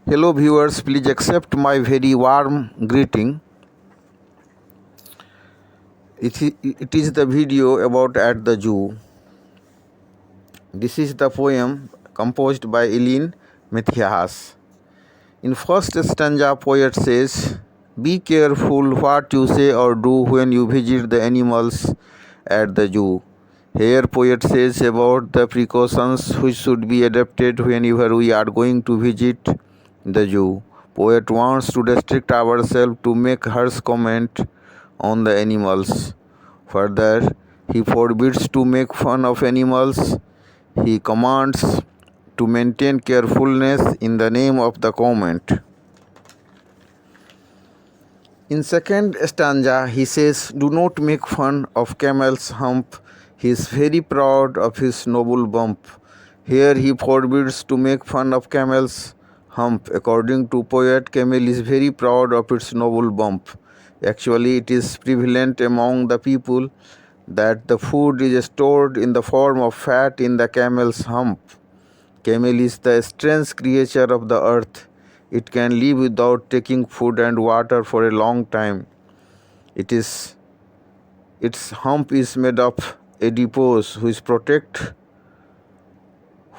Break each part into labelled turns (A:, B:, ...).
A: Hello viewers, please accept my very warm greeting. It is the video about At the Zoo. This is the poem composed by Eileen Methias. In first stanza, poet says, "Be careful what you say or do when you visit the animals at the zoo." Here poet says about the precautions which should be adopted whenever we are going to visit the zoo. Poet wants to restrict ourselves to make harsh comment on the animals. Further, he forbids to make fun of animals. He commands to maintain carefulness in the name of the comment. In second stanza, he says, "Do not make fun of camel's hump. He is very proud of his noble bump." Here he forbids to make fun of camel's hump. According to poet, camel is very proud of its noble bump. Actually, it is prevalent among the people that the food is stored in the form of fat in the camel's hump. Camel is the strange creature of the earth. It can live without taking food and water for a long time. Its hump is made of adipose, which protect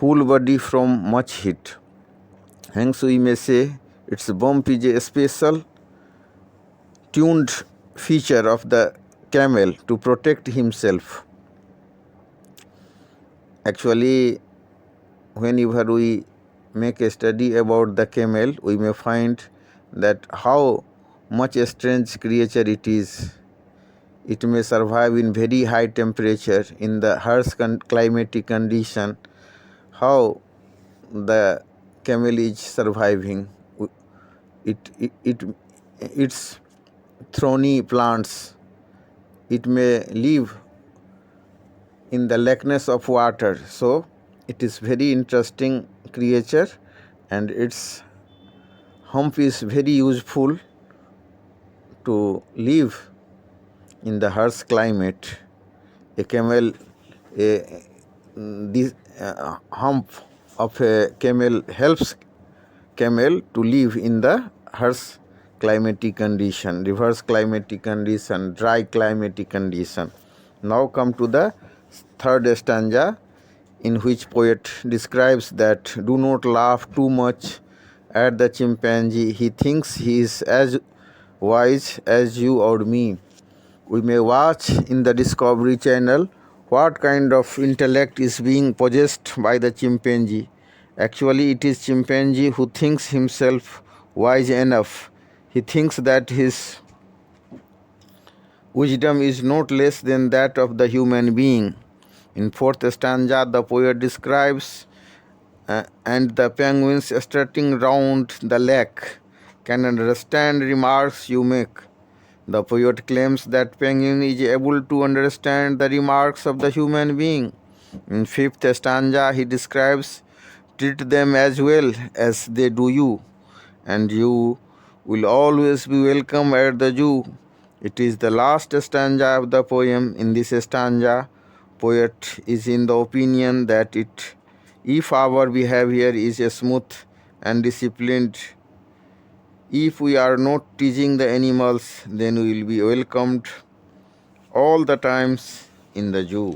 A: whole body from much heat. Hence we may say its bump is a special tuned feature of the camel to protect himself. Actually, whenever we make a study about the camel, we may find that how much a strange creature it is. It may survive in very high temperature, in the harsh climatic condition. How the camel is surviving? Its thorny plants. It may live in the lackness of water. So it is very interesting creature, and its hump is very useful to live in the harsh climate. This hump of a camel helps camel to live in the harsh climatic condition, reverse climatic condition, dry climatic condition. Now come to the third stanza, in which poet describes that do not laugh too much at the chimpanzee. He thinks he is as wise as you or me. We may watch in the Discovery Channel what kind of intellect is being possessed by the chimpanzee. Actually, it is chimpanzee who thinks himself wise enough. He thinks that his wisdom is not less than that of the human being. In fourth stanza, the poet describes and the penguins strutting round the lake can understand remarks you make. The poet claims that penguin is able to understand the remarks of the human being. In fifth stanza, he describes, "Treat them as well as they do you, and you will always be welcome at the zoo." It is the last stanza of the poem. In this stanza, poet is in the opinion that if our behavior is smooth and disciplined, if we are not teasing the animals, then we will be welcomed all the times in the zoo.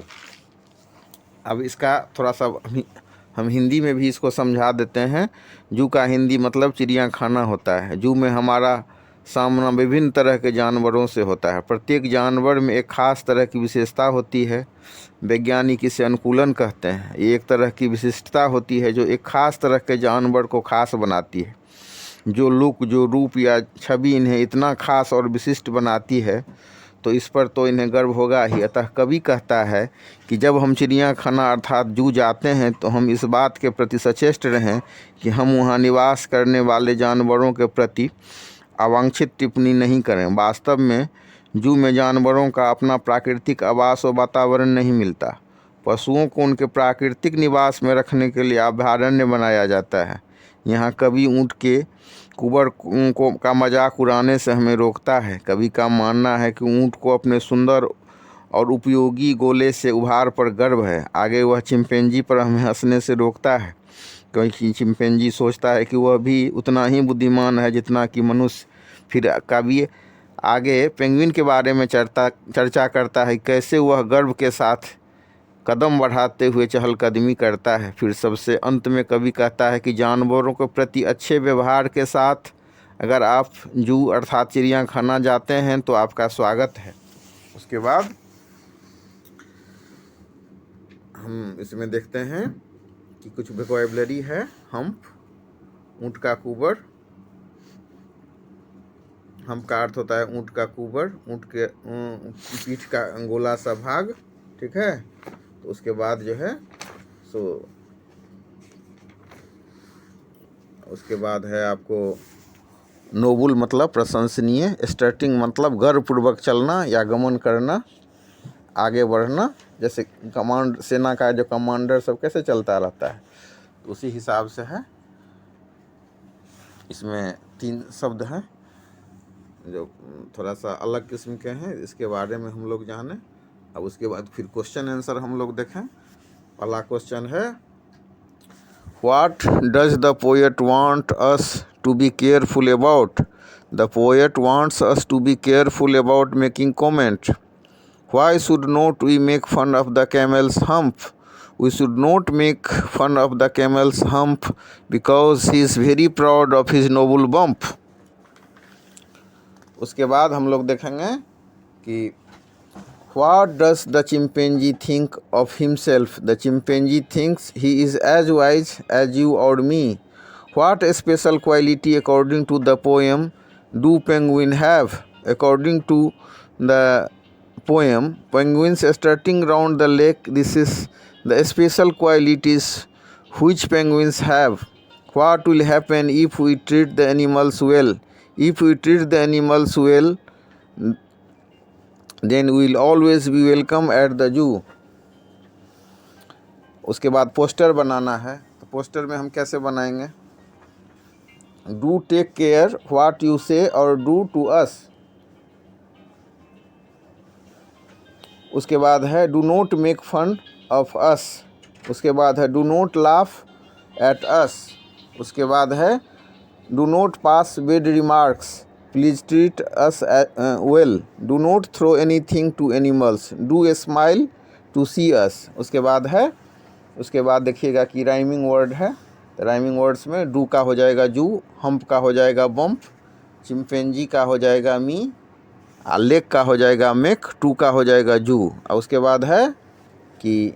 A: अब इसका थोड़ा सा हम हिंदी में भी इसको समझा देते हैं। जू का हिंदी मतलब चिड़ियाखाना होता है। जू में हमारा सामना विभिन्न तरह के जानवरों से होता है। प्रत्येक जानवर में एक खास तरह की विशेषता होती है। वैज्ञानिक इसे अनुकूलन कहते हैं। ये एक तरह की विशिष्टता होती है जो एक खास तरह के जानवर को खास बनाती है। जो लुक, जो रूप या छवि इन्हें इतना खास और विशिष्ट बनाती है, तो इस पर तो इन्हें गर्व होगा ही। अतः कवि कहता है कि जब हम चिड़ियाखाना अर्थात जू जाते हैं तो हम इस बात के प्रति सचेष्ट रहें कि हम वहां निवास करने वाले जानवरों के प्रति अवांछित टिप्पणी नहीं करें। वास्तव में जू में जानवरों का अपना प्राकृतिक आवास और वातावरण नहीं मिलता। पशुओं को उनके प्राकृतिक निवास में रखने के लिए अभयारण्य बनाया जाता है। यहाँ कभी ऊँट के कुबर का मजाक उड़ाने से हमें रोकता है। कवि का मानना है कि ऊँट को अपने सुंदर और उपयोगी गोले से उभार पर गर्व है। आगे वह चिंपैंजी पर हमें हंसने से रोकता है। कोई चिंपैंजी सोचता है कि वह भी उतना ही बुद्धिमान है जितना कि मनुष्य। फिर कवि आगे पेंगुइन के बारे में चर्चा करता है, कैसे वह गर्व के साथ कदम बढ़ाते हुए चहलकदमी करता है। फिर सबसे अंत में कवि कहता है कि जानवरों के प्रति अच्छे व्यवहार के साथ अगर आप जू अर्थात चिड़ियाखाना जाते हैं तो आपका स्वागत है। उसके बाद हम इसमें देखते हैं कि कुछ वोकैबुलरी है। हम्प, ऊँट का कुबर। हम्प का अर्थ होता है ऊँट का कुबर, ऊँट के पीठ का गोला सा भाग, ठीक है। तो उसके बाद जो है सो उसके बाद है आपको नोबुल मतलब प्रशंसनीय, स्टार्टिंग मतलब गर्वपूर्वक चलना या गमन करना, आगे बढ़ना। जैसे कमांड सेना का जो कमांडर सब कैसे चलता रहता है, तो उसी हिसाब से है। इसमें 3 शब्द हैं जो थोड़ा सा अलग किस्म के हैं, इसके बारे में हम लोग जानें। अब उसके बाद फिर क्वेश्चन आंसर हम लोग देखें। पहला क्वेश्चन है, what does the poet want us to be careful about? The poet wants us to be careful about making comment. Why should not we make fun of the camel's hump? We should not make fun of the camel's hump because he is very proud of his noble bump. उसके बाद हम लोग देखेंगे कि what does the chimpanzee think of himself? The chimpanzee thinks he is as wise as you or me. What special quality according to the poem do penguin have? According to the poem, penguins starting round the lake. This is the special qualities which penguins have. What will happen if we treat the animals well? If we treat the animals well, then we will always be welcome at the zoo. उसके बाद poster बनाना है। तो poster में हम कैसे बनाएंगे? Do take care what you say or do to us. उसके बाद है do not make fun of us. उसके बाद है do not laugh at us. उसके बाद है do not pass bad remarks, please treat us well, do not throw anything to animals, do a smile to see us. उसके बाद देखिएगा कि राइमिंग वर्ड है। तो राइमिंग वर्ड्स में डू का हो जाएगा जू, हम्प का हो जाएगा बम्प, चिंपैंजी का हो जाएगा मी, लेक का हो जाएगा मेक, टू का हो जाएगा जू। और उसके बाद है कि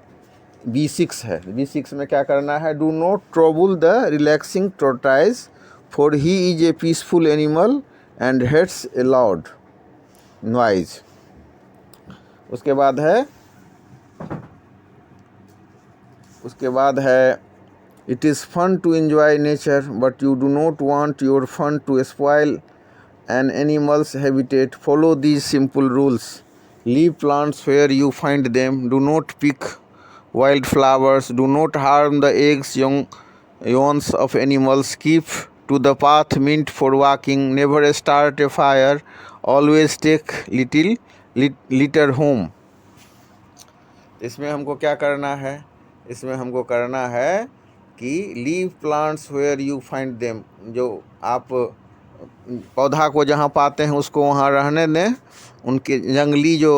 A: B6 है। B6 में क्या करना है? Do not trouble the relaxing tortoise for he is a peaceful animal and hates a loud noise. उसके बाद है it is fun to enjoy nature but you do not want your fun to spoil an animal's habitat. Follow these simple rules. Leave plants where you find them. Do not pick wild flowers. Do not harm the yawns of animals. Keep to the path meant for walking. Never start a fire. Always take litter home. इसमें हमको क्या करना है? इसमें हमको करना है कि leave plants where you find them. जो आप पौधा को जहाँ पाते हैं उसको वहाँ रहने दें। उनके जंगली जो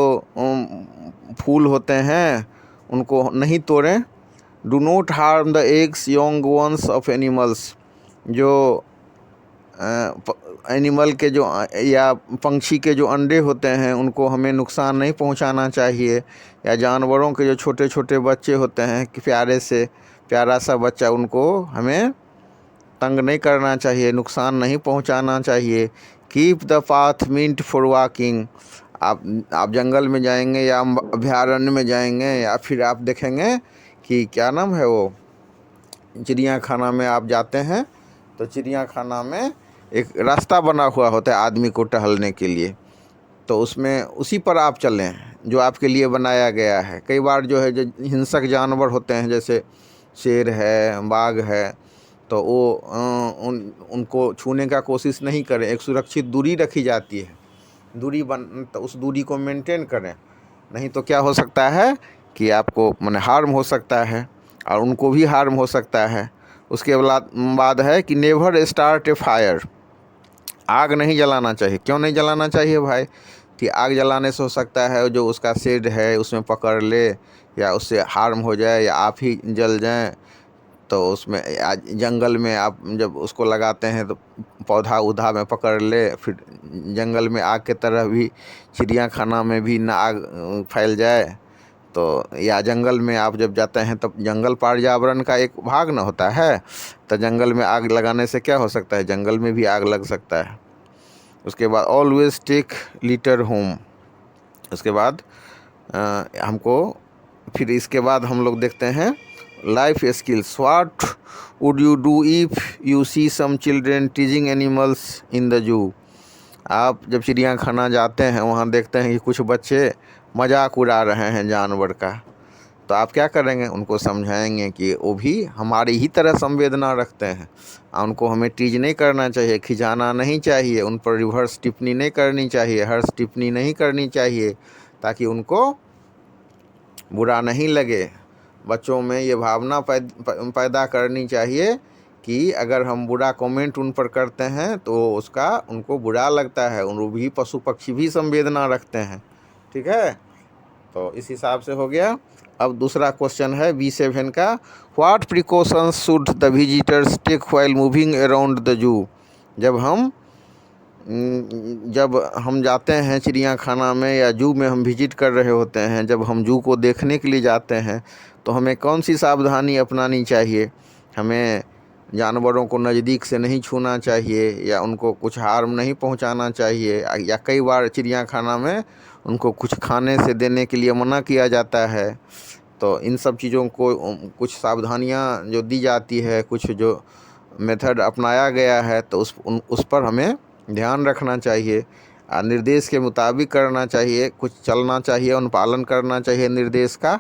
A: फूल होते हैं उनको नहीं तोड़ें। Do not harm the eggs young ones of animals. जो एनिमल के जो या पंछी के जो अंडे होते हैं उनको हमें नुकसान नहीं पहुंचाना चाहिए। या जानवरों के जो छोटे छोटे बच्चे होते हैं कि प्यारा सा बच्चा, उनको हमें तंग नहीं करना चाहिए, नुकसान नहीं पहुंचाना चाहिए। Keep the path meant for walking. आप जंगल में जाएंगे या अभयारण्य में जाएंगे या फिर आप देखेंगे कि क्या नाम है वो चिड़ियाखाना में आप जाते हैं तो चिड़ियाखाना में एक रास्ता बना हुआ होता है आदमी को टहलने के लिए। तो उसमें उसी पर आप चलें जो आपके लिए बनाया गया है। कई बार जो है जो हिंसक जानवर होते हैं जैसे शेर है, बाघ है, तो वो उनको छूने का कोशिश नहीं करें। एक सुरक्षित दूरी रखी जाती है, तो उस दूरी को मेंटेन करें। नहीं तो क्या हो सकता है कि आपको हार्म हो सकता है और उनको भी हार्म हो सकता है। उसके बाद है कि नेवर स्टार्ट ए फायर, आग नहीं जलाना चाहिए। क्यों नहीं जलाना चाहिए भाई? कि आग जलाने से हो सकता है जो उसका शेड है उसमें पकड़ ले, या उससे हार्म हो जाए, या आप ही जल जाएं। तो उसमें जंगल में आप जब उसको लगाते हैं तो पौधा उधा में पकड़ ले, फिर जंगल में आग के तरह भी चिड़ियाखाना में भी ना आग फैल जाए। तो या जंगल में आप जब जाते हैं तब जंगल पर्यावरण का एक भाग न होता है, तो जंगल में आग लगाने से क्या हो सकता है, जंगल में भी आग लग सकता है। उसके बाद ऑलवेज टेक लिटर होम। उसके बाद हमको फिर इसके बाद हम लोग देखते हैं life skills. What would you do if you see some children teasing animals in the zoo. आप जब चिड़ियाखाना जाते हैं वहाँ देखते हैं कि कुछ बच्चे मजाक उड़ा रहे हैं जानवर का, तो आप क्या करेंगे? उनको समझाएंगे कि वो भी हमारी ही तरह संवेदना रखते हैं, उनको हमें टीज नहीं करना चाहिए, खिजाना नहीं चाहिए, उन पर रिवर्स टिप्पणी नहीं करनी चाहिए, हर्ष टिप्पणी नहीं करनी चाहिए, ताकि उनको बुरा नहीं लगे। बच्चों में ये भावना पैदा करनी चाहिए कि अगर हम बुरा कमेंट उन पर करते हैं तो उसका उनको बुरा लगता है, उन भी पशु पक्षी भी संवेदना रखते हैं। ठीक है, तो इस हिसाब से हो गया। अब दूसरा क्वेश्चन है B7 का, what precautions should the visitors take while moving around the zoo. जब हम जाते हैं चिड़ियाखाना में या जू में हम विजिट कर रहे होते हैं, जब हम जू को देखने के लिए जाते हैं तो हमें कौन सी सावधानी अपनानी चाहिए? हमें जानवरों को नज़दीक से नहीं छूना चाहिए, या उनको कुछ हार्म नहीं पहुंचाना चाहिए, या कई बार चिड़ियाखाना में उनको कुछ खाने से देने के लिए मना किया जाता है। तो इन सब चीज़ों को कुछ सावधानियां जो दी जाती है, कुछ जो मेथड अपनाया गया है, तो उस पर हमें ध्यान रखना चाहिए, निर्देश के मुताबिक करना चाहिए, कुछ चलना चाहिए, उन पालन करना चाहिए निर्देश का।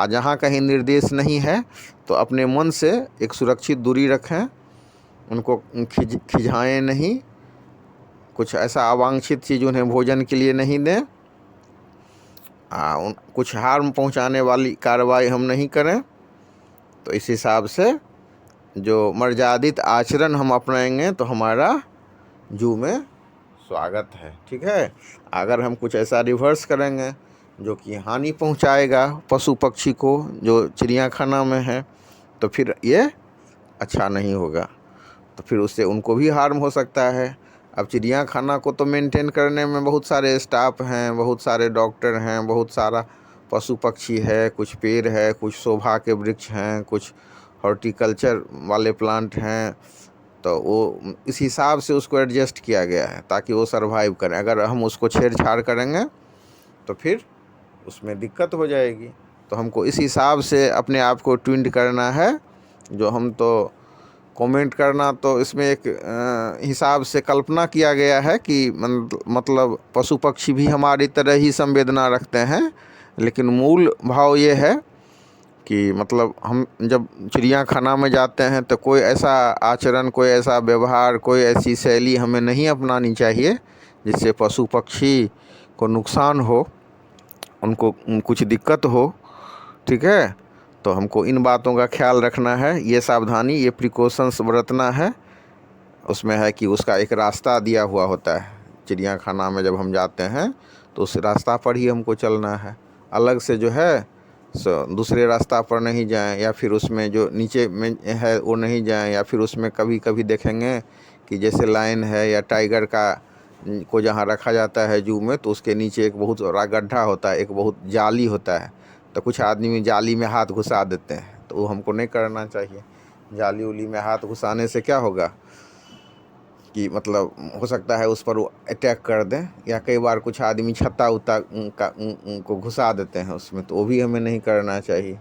A: जहाँ कहीं निर्देश नहीं है तो अपने मन से एक सुरक्षित दूरी रखें, उनको खिझाएं नहीं, कुछ ऐसा अवांछित चीज़ उन्हें भोजन के लिए नहीं दें, कुछ हार्म पहुंचाने वाली कार्रवाई हम नहीं करें। तो इस हिसाब से जो मर्यादित आचरण हम अपनाएंगे तो हमारा जू में स्वागत है। ठीक है, अगर हम कुछ ऐसा रिवर्स करेंगे जो कि हानि पहुंचाएगा पशु पक्षी को जो चिड़ियाखाना में है, तो फिर ये अच्छा नहीं होगा, तो फिर उससे उनको भी हार्म हो सकता है। अब चिड़ियाखाना को तो मेंटेन करने में बहुत सारे स्टाफ हैं, बहुत सारे डॉक्टर हैं, बहुत सारा पशु पक्षी है, कुछ पेड़ है, कुछ शोभा के वृक्ष हैं, कुछ हॉर्टिकल्चर वाले प्लांट हैं, तो वो इस हिसाब से उसको एडजस्ट किया गया है ताकि वो सरवाइव करें। अगर हम उसको छेड़छाड़ करेंगे तो फिर उसमें दिक्कत हो जाएगी। तो हमको इस हिसाब से अपने आप को ट्विंड करना है। जो हम तो कमेंट करना तो इसमें एक हिसाब से कल्पना किया गया है कि मतलब पशु पक्षी भी हमारी तरह ही संवेदना रखते हैं, लेकिन मूल भाव ये है कि मतलब हम जब चिड़ियाखाना में जाते हैं तो कोई ऐसा आचरण, कोई ऐसा व्यवहार, कोई ऐसी शैली हमें नहीं अपनानी चाहिए जिससे पशु पक्षी को नुकसान हो, उनको कुछ दिक्कत हो। ठीक है, तो हमको इन बातों का ख्याल रखना है, ये सावधानी, ये प्रिकॉशंस बरतना है। उसमें है कि उसका एक रास्ता दिया हुआ होता है चिड़ियाखाना में, जब हम जाते हैं तो उस रास्ता पर ही हमको चलना है, अलग से जो है दूसरे रास्ता पर नहीं जाएं, या फिर उसमें जो नीचे में है वो नहीं जाएं, या फिर उसमें कभी कभी देखेंगे कि जैसे लायन है या टाइगर को जहाँ रखा जाता है जू में, तो उसके नीचे एक बहुत बड़ा गड्ढा होता है, एक बहुत जाली होता है, तो कुछ आदमी जाली में हाथ घुसा देते हैं, तो वो हमको नहीं करना चाहिए। जाली उली में हाथ घुसाने से क्या होगा कि मतलब हो सकता है उस पर वो अटैक कर दें, या कई बार कुछ आदमी छत्ता उता को घुसा देते हैं उसमें, तो वो भी हमें नहीं करना चाहिए।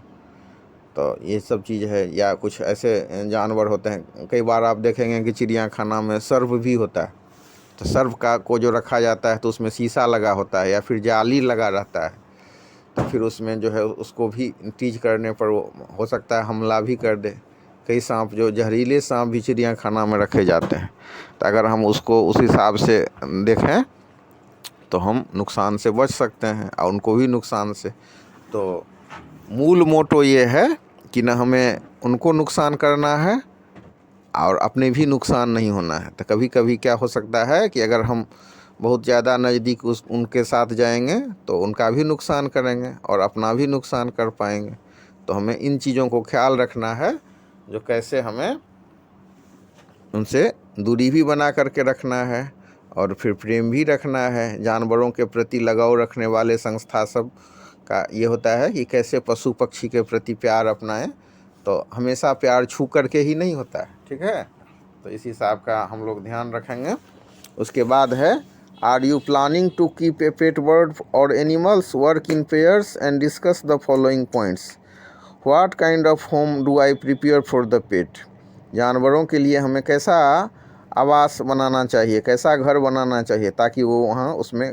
A: तो ये सब चीज़ है। या कुछ ऐसे जानवर होते हैं, कई बार आप देखेंगे कि चिड़ियाखाना में सर्प भी होता है, तो सर्प को जो रखा जाता है तो उसमें शीशा लगा होता है या फिर जाली लगा रहता है, तो फिर उसमें जो है उसको भी टीज करने पर वो हो सकता है हमला भी कर दे। कई सांप, जो जहरीले सांप भी चिड़ियाखाना में रखे जाते हैं, तो अगर हम उसको उस हिसाब से देखें तो हम नुकसान से बच सकते हैं और उनको भी नुकसान से। तो मूल मोटो ये है कि न हमें उनको नुकसान करना है, और अपने भी नुकसान नहीं होना है। तो कभी कभी क्या हो सकता है कि अगर हम बहुत ज़्यादा नज़दीक उनके साथ जाएंगे तो उनका भी नुकसान करेंगे और अपना भी नुकसान कर पाएंगे। तो हमें इन चीज़ों को ख्याल रखना है, जो कैसे हमें उनसे दूरी भी बना करके रखना है और फिर प्रेम भी रखना है। जानवरों के प्रति लगाव रखने वाले संस्था सब का ये होता है कि कैसे पशु पक्षी के प्रति प्यार अपनाएं। तो हमेशा प्यार छू करके ही नहीं होता है, ठीक है। तो इस हिसाब का हम लोग ध्यान रखेंगे। उसके बाद है, are you planning to keep a pet bird और animals, work in pairs and discuss the following points. What kind of home do I prepare for the pet. जानवरों के लिए हमें कैसा आवास बनाना चाहिए, कैसा घर बनाना चाहिए ताकि वो वहाँ उसमें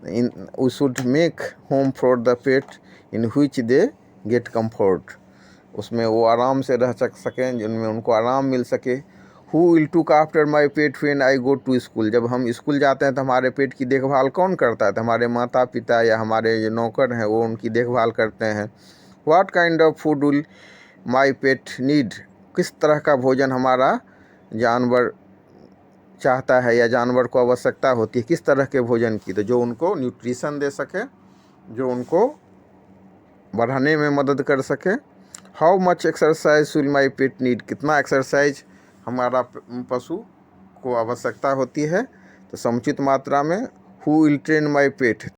A: we should make home for the pet in which they get comfort. उसमें वो आराम से रह सकें, जिनमें उनको आराम मिल सके। Who will took after my pet when I go to school. जब हम स्कूल जाते हैं तो हमारे पेट की देखभाल कौन करता है? तो हमारे माता पिता या हमारे जो नौकर हैं वो उनकी देखभाल करते हैं। What kind of food will my pet need. किस तरह का भोजन हमारा जानवर चाहता है या जानवर को आवश्यकता होती है, किस तरह के भोजन की। तो जो उनको न्यूट्रिशन दे सके, जो उनको बढ़ाने में मदद कर सके। How much exercise will my pet need. कितना एक्सरसाइज हमारा पशु को आवश्यकता होती है। तो समुचित मात्रा में। Who will train my pet.